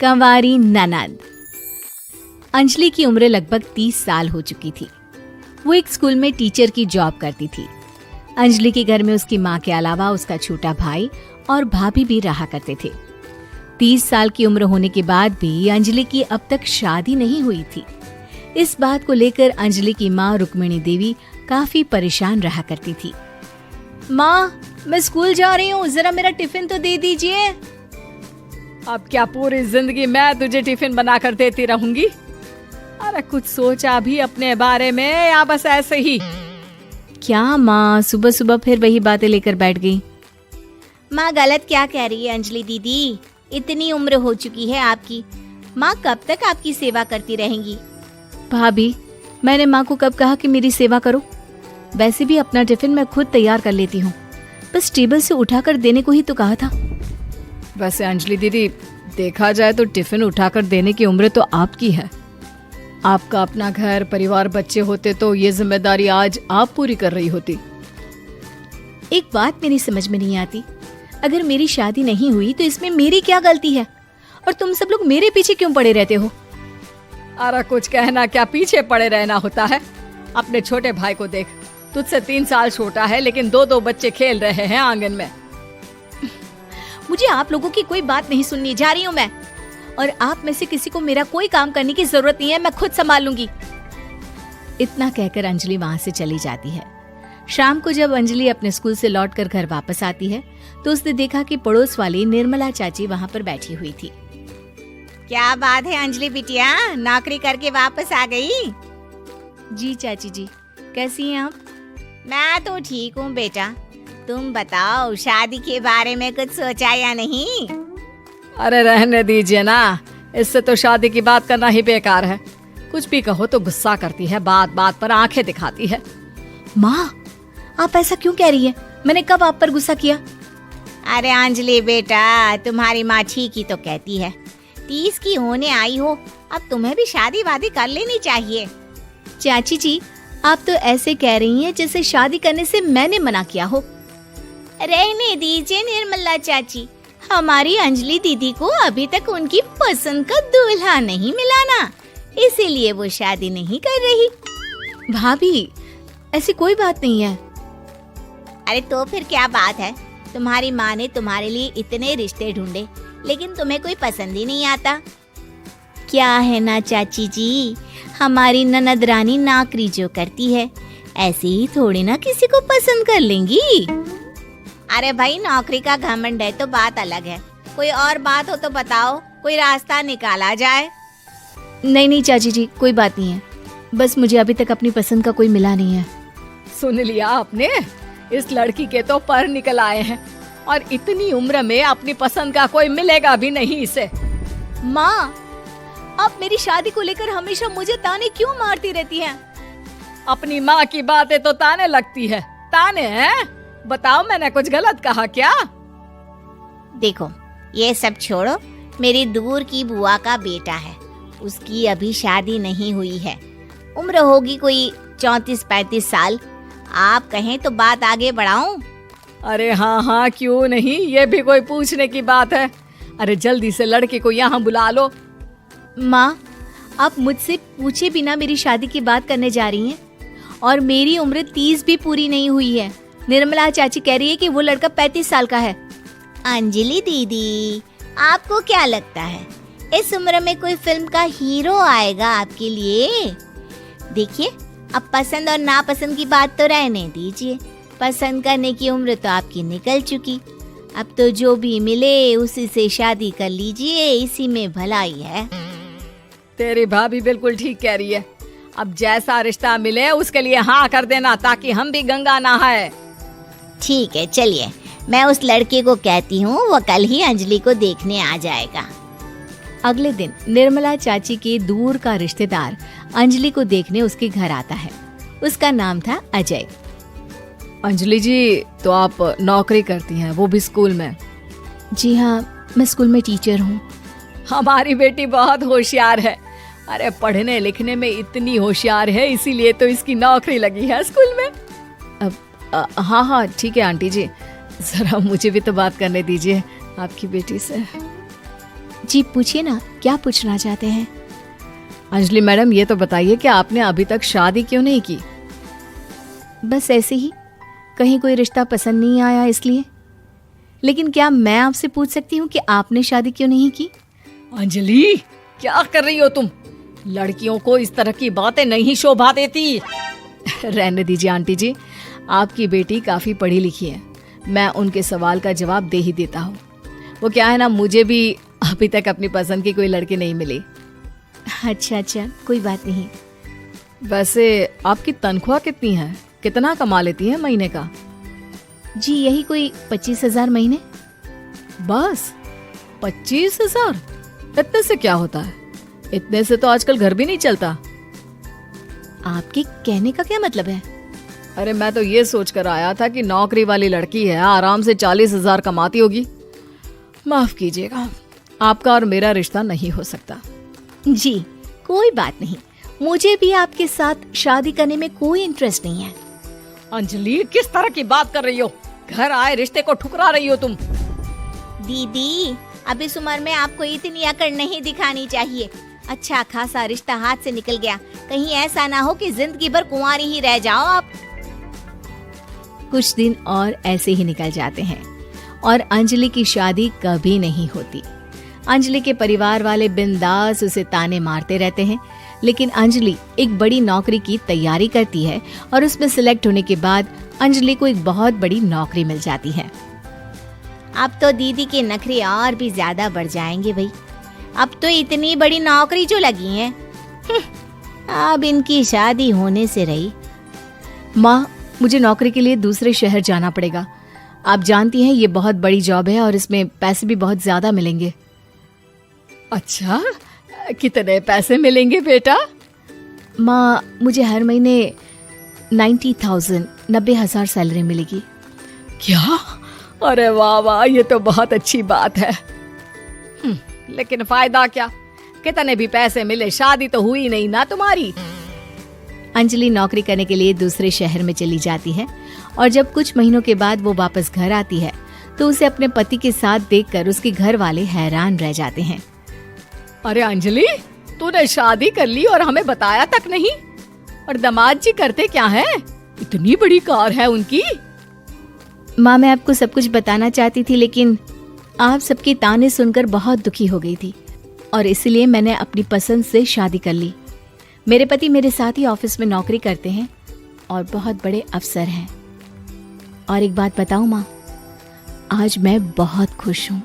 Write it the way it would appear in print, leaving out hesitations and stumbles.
कंवारी ननद। अंजलि की उम्र लगभग 30 साल हो चुकी थी। वो एक स्कूल में टीचर की जॉब करती थी। अंजलि के घर में उसकी माँ के अलावा उसका छोटा भाई और भाभी भी रहा करते थे। 30 साल की उम्र होने के बाद भी अंजलि की अब तक शादी नहीं हुई थी। इस बात को लेकर अंजलि की माँ रुक्मिणी देवी काफी परेशान रहा करती थी। माँ, मैं स्कूल जा रही हूँ, जरा मेरा टिफिन तो दे दीजिए। अब क्या पूरी जिंदगी मैं तुझे टिफिन बनाकर देती रहूंगी? अरे कुछ सोचा भी अपने बारे में या बस ऐसे ही? क्या माँ, सुबह सुबह फिर वही बातें लेकर बैठ गई। माँ गलत क्या कह रही है अंजलि दीदी, इतनी उम्र हो चुकी है आपकी, माँ कब तक आपकी सेवा करती रहेंगी? भाभी, मैंने माँ को कब कहा कि मेरी सेवा करो? वैसे भी अपना टिफिन मैं खुद तैयार कर लेती हूँ, बस टेबल से उठाकर देने को ही तो कहा था। वैसे अंजलि दीदी, देखा जाए तो टिफिन उठाकर देने की उम्र तो आपकी है। आपका अपना घर परिवार बच्चे होते तो ये जिम्मेदारी आज आप पूरी कर रही होती। एक बात मेरी समझ में नहीं आती, अगर मेरी शादी नहीं हुई तो इसमें मेरी क्या गलती है और तुम सब लोग मेरे पीछे क्यों पड़े रहते हो? अरे कुछ कहना क्या पीछे पड़े रहना होता है? अपने छोटे भाई को देख, तुझसे 3 साल छोटा है लेकिन 2 बच्चे खेल रहे हैं आंगन में। मुझे आप लोगों की कोई बात नहीं सुननी, जा रही हूँ मैं। और आप में से किसी को मेरा कोई काम करने की जरूरत नहीं है, मैं खुद संभाल लूंगी। इतना कहकर अंजलि वहां से चली जाती है। शाम को जब अंजलि अपने स्कूल से लौटकर घर वापस आती है तो उसने देखा कि पड़ोस वाली निर्मला चाची वहां पर बैठी हुई थी। क्या बात है अंजलि बिटिया, नौकरी करके वापस आ गई? जी चाची जी, कैसी हैं आप? मैं तो ठीक हूँ बेटा, तुम बताओ शादी के बारे में कुछ सोचा या नहीं? अरे रहने दीजिए ना, इससे तो शादी की बात करना ही बेकार है। कुछ भी कहो तो गुस्सा करती है, बात बात पर आंखें दिखाती है। माँ, आप ऐसा क्यों कह रही है? मैंने कब आप पर गुस्सा किया? अरे अंजलि बेटा, तुम्हारी माँ ठीक ही तो कहती है। 30 की होने आई हो, अब तुम्हें भी शादी वादी कर लेनी चाहिए। चाची जी, आप तो ऐसे कह रही हैं जैसे शादी करने से मैंने मना किया हो। रहने दीजिए निर्मला चाची, हमारी अंजलि दीदी को अभी तक उनकी पसंद का दूल्हा नहीं मिला ना, इसीलिए वो शादी नहीं कर रही। भाभी, ऐसी कोई बात नहीं है। अरे तो फिर क्या बात है? तुम्हारी माँ ने तुम्हारे लिए इतने रिश्ते ढूंढे लेकिन तुम्हें कोई पसंद ही नहीं आता। क्या है ना चाची जी, हमारी ननद रानी नौकरी जो करती है, ऐसे ही थोड़ी ना किसी को पसंद कर लेंगी। अरे भाई, नौकरी का घमंड है तो बात अलग है, कोई और बात हो तो बताओ, कोई रास्ता निकाला जाए। नहीं चाची जी, कोई बात नहीं है, बस मुझे अभी तक अपनी पसंद का कोई मिला नहीं है। सुन लिया आपने, इस लड़की के तो पर निकल आए हैं और इतनी उम्र में अपनी पसंद का कोई मिलेगा भी नहीं इसे। माँ, आप मेरी शादी को लेकर हमेशा मुझे ताने क्यों मारती रहती हैं? अपनी माँ की बातें तो ताने लगती है। ताने हैं? बताओ, मैंने कुछ गलत कहा क्या? देखो, ये सब छोड़ो, मेरी दूर की बुआ का बेटा है, उसकी अभी शादी नहीं हुई है, उम्र होगी कोई 34-35 साल। आप कहें तो बात आगे बढ़ाऊं? अरे हाँ, क्यों नहीं, ये भी कोई पूछने की बात है। अरे जल्दी से लड़के को यहाँ बुला लो। माँ, आप मुझसे पूछे बिना मेरी शादी की बात करने जा रही हैं और मेरी उम्र 30 भी पूरी नहीं हुई है। निर्मला चाची कह रही है कि वो लड़का 35 साल का है। अंजलि दीदी, आपको क्या लगता है इस उम्र में कोई फिल्म का हीरो आएगा आपके लिए? देखिए, अब पसंद और नापसंद की बात तो रहने दीजिए, पसंद करने की उम्र तो आपकी निकल चुकी। अब तो जो भी मिले उसी से शादी कर लीजिए, इसी में भलाई है। तेरी भाभी बिल्कुल ठीक कह रही है। अब जैसा रिश्ता मिले उसके लिए हाँ कर देना, ताकि हम भी गंगा नहाए। ठीक है, चलिए मैं उस लड़के को कहती हूँ, वो कल ही अंजलि को देखने आ जाएगा। अगले दिन निर्मला चाची के दूर का रिश्तेदार अंजलि को देखने उसके घर आता है। उसका नाम था अजय। अंजलि जी, तो आप नौकरी करती हैं, वो भी स्कूल में? जी हाँ, मैं स्कूल में टीचर हूँ। हमारी बेटी बहुत होशियार है। अरे पढ़ने लिखने में इतनी होशियार है, इसीलिए तो इसकी नौकरी लगी है स्कूल में। हाँ ठीक है आंटी जी, जरा मुझे भी तो बात करने दीजिए आपकी बेटी से। जी पूछिए ना, क्या पूछना चाहते हैं? अंजलि मैडम, ये तो बताइए कि आपने अभी तक शादी क्यों नहीं की? बस ऐसे ही, कहीं कोई रिश्ता पसंद नहीं आया इसलिए। लेकिन क्या मैं आपसे पूछ सकती हूँ कि आपने शादी क्यों नहीं की? अंजलि, क्या कर रही हो तुम? लड़कियों को इस तरह की बातें नहीं शोभा देती। रहने दीजिए आंटी जी, आपकी बेटी काफी पढ़ी लिखी है, मैं उनके सवाल का जवाब दे ही देता हूँ। वो क्या है ना, मुझे भी अभी तक अपनी पसंद की कोई लड़की नहीं मिली। अच्छा, कोई बात नहीं। वैसे आपकी तनख्वाह कितनी है? कितना कमा लेती है महीने का? जी यही कोई 25,000 महीने। बस 25,000? इतने से क्या होता है? इतने से तो आजकल घर भी नहीं चलता। आपके कहने का क्या मतलब है? अरे मैं तो ये सोच कर आया था कि नौकरी वाली लड़की है, आराम से 40,000 कमाती होगी। माफ कीजिएगा, आपका और मेरा रिश्ता नहीं हो सकता। जी कोई बात नहीं, मुझे भी आपके साथ शादी करने में कोई इंटरेस्ट नहीं है। अंजलि, किस तरह की बात कर रही हो? घर आए रिश्ते को ठुकरा रही हो तुम। दीदी, अब इस उम्र में आपको इतनी अकड़ नहीं दिखानी चाहिए। अच्छा खासा रिश्ता हाथ से निकल गया, कहीं ऐसा ना हो कि जिंदगी भर कुंवारी ही रह जाओ आप। कुछ दिन और ऐसे ही निकल जाते हैं और अंजलि की शादी कभी नहीं होती। अंजलि के परिवार वाले बिंदास उसे ताने मारते रहते हैं, लेकिन अंजलि एक बड़ी नौकरी की तैयारी करती है और उसमें सिलेक्ट होने के बाद अंजलि को एक बहुत बड़ी नौकरी मिल जाती है। अब तो दीदी के नखरे और भी ज्यादा बढ़ जाएंगे भाई। अब तो इतनी बड़ी नौकरी जो लगी है, अब इनकी शादी होने से रही। माँ, मुझे नौकरी के लिए दूसरे शहर जाना पड़ेगा। आप जानती हैं ये बहुत बड़ी जॉब है और इसमें पैसे भी बहुत ज्यादा मिलेंगे। अच्छा, कितने पैसे मिलेंगे बेटा? माँ, मुझे हर महीने 90,000 सैलरी मिलेगी। क्या? अरे वाह वाह, ये तो बहुत अच्छी बात है। लेकिन फायदा क्या? कितने भी पैसे मिले, शादी तो हुई नहीं ना तुम्हारी। अंजलि नौकरी करने के लिए दूसरे शहर में चली जाती है और जब कुछ महीनों के बाद वो वापस घर आती है तो उसे अपने पति के साथ देखकर उसके घर वाले हैरान रह जाते हैं। अरे अंजलि, तूने शादी कर ली और हमें बताया तक नहीं। और दामाद जी करते क्या है? इतनी बड़ी कार है उनकी। माँ, मैं आपको सब कुछ बताना चाहती थी, लेकिन आप सबके ताने सुनकर बहुत दुखी हो गई थी और इसलिए मैंने अपनी पसंद से शादी कर ली। मेरे पति मेरे साथ ही ऑफिस में नौकरी करते हैं और बहुत बड़े अफसर हैं। और एक बात बताऊं माँ, आज मैं बहुत खुश हूँ।